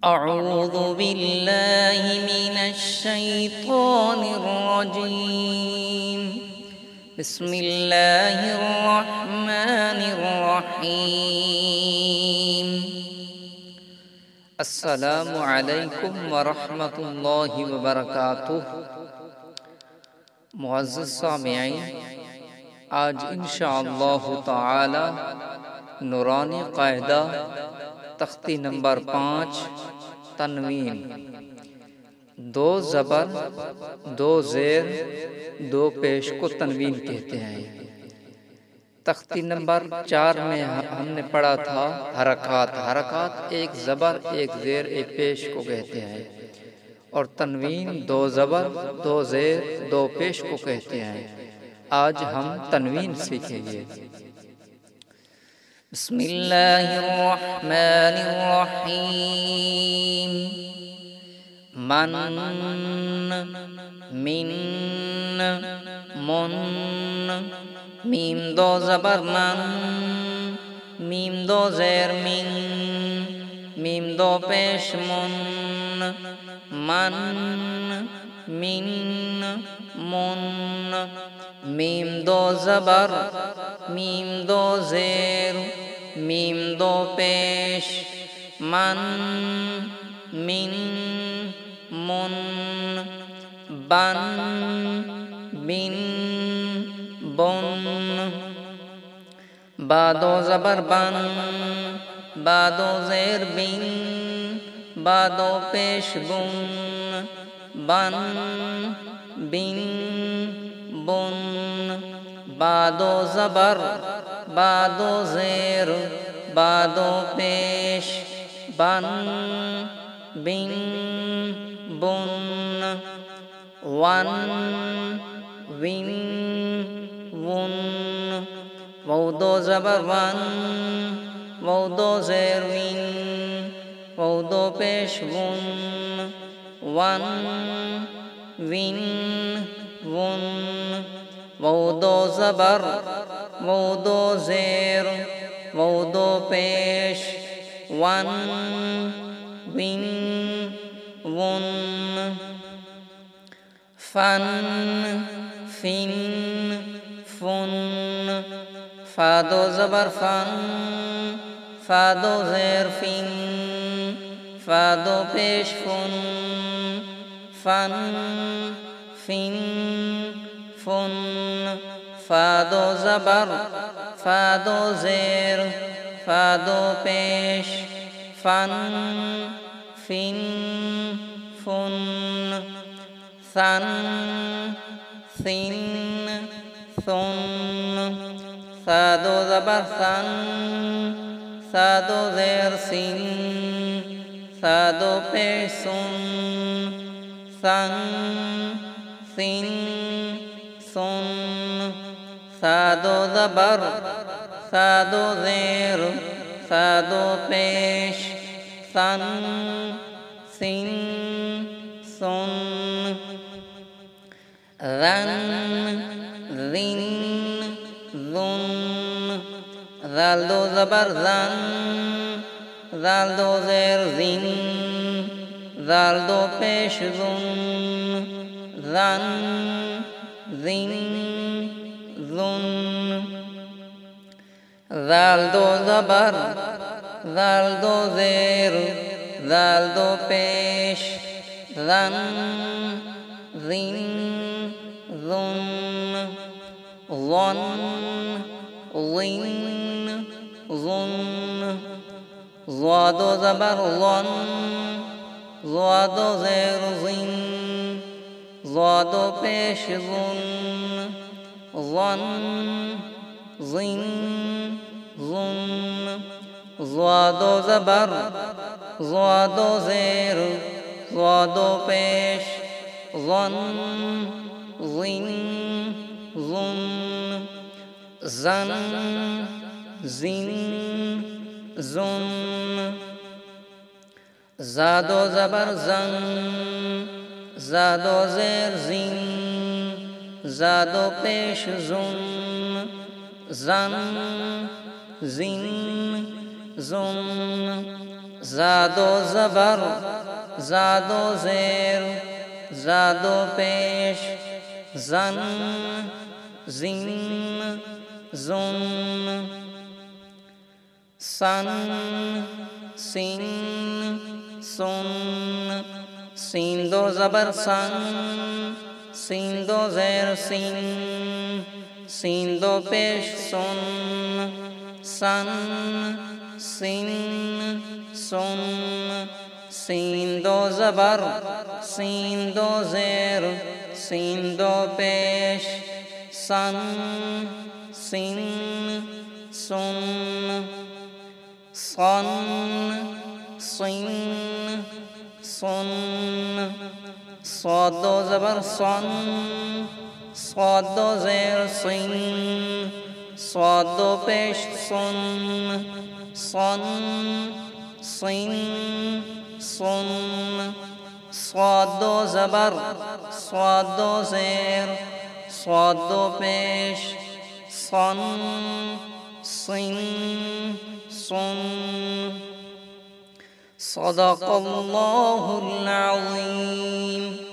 أعوذ بالله من الشيطان الرجيم بسم الله الرحمن الرحيم السلام عليكم ورحمة الله وبركاته मुअज़्ज़ज़ सामिईन, आज इंशाअल्लाह ताला नूरानी कायदा तख्ती नंबर 5 तनवीन, दो ज़बर दो ज़ेर दो पेश को तनवीन कहते हैं। तख्ती नंबर 4 में हमने पढ़ा था हरकात। हरकात एक ज़बर एक ज़ेर एक पेश को कहते हैं और तनवीन दो ज़बर दो ज़ेर दो पेश को कहते हैं। आज हम तनवीन सीखेंगे। बिस्मिल्लाहिर्रहमानिर्रहीम। मन मिन मुन, मीम दो ज़बर मन, मीम दो ज़ेर मिन, मीम दो पेश मुन, मन मिन मुन, मीम दो ज़बर मीम दो ज़ेर मीम दो पेश, मन मिन मुन, बन बिन बुन, बा दो ज़बर बन, बा दो ज़ेर बिन, बा दो पेश बुन, बन बिन बुन, बा दो ज़बर बा दो ज़ेर बा दो पेश, बन बिन बुन, वन विन वुन, वो दो ज़बर वन, वो दो ज़ेर विन, वो दो पेश वुन, वन विन वुन, वो दो ज़बर वो दो ज़ेर वो दो पेश, वन विन वुन, फन फिन फुन, फा दो ज़बर फन, फा दो ज़ेर फिन, फा दो पेश फुन, फन फिन फुन, फा दो ज़बर फा दो ज़ेर फा दो पेश, फन फिन फुन, सन सिन सुन, सा दो ज़बर सन, सा दो ज़ेर सिन, सा दो पेश सुन, सन सिन सुन, सा दो ज़बर सा दो ज़ेर सा दो पेश, सन सिन सुन, रन रिन ज़ुन, ज़ाल दो ज़बर ज़न, ज़ाल दो ज़ेर ज़िन, ज़ाल दो पेश ज़ुन, ज़न ज़िन ज़ुन, ज़ाल दो ज़बर ज़ाल दो ज़ेर ज़ाल दो पेश, ज़न ज़िन ज़ुन, ज़न ज़िन ज़ुन, ज़ा दो ज़बर ज़न, ज़ा दो ज़ेर ज़िन, ज़ा दो पेश ज़ुन, ज़न ज़िन ज़ुन, ज़ा दो ज़बर ज़ा दो ज़ेर ज़ा दो पेश, ज़न ज़िन ज़ुन, ज़न ज़िन ज़ुन, ज़ा दो ज़बर ज़न, ज़ा दो ज़ेर ज़िन, ज़ा दो पेश ज़ुन, ज़न ज़िन ज़ुन, ज़ादो ज़बर ज़ादो ज़ेर ज़ादो पेश ज़न ज़िन ज़ुन सन सिन सुन सीन दो ज़बर सन सीन दो ज़ेर सीन सीन दो पेश सुन सन सिन सुन सीन दो ज़बर सीन दो ज़ेर सीन दो पेश सन सिन सुन सन सिन सुन स्वाद दो ज़बर सन स्वाद दो ज़ेर सिन स्वाद दो पेश सुन सन सिन सुन स्वाद दो ज़बर स्वाद दो ज़ेर स्वाद दो पेश सन सिन सुन सदक़ल्लाहुल अज़ीम।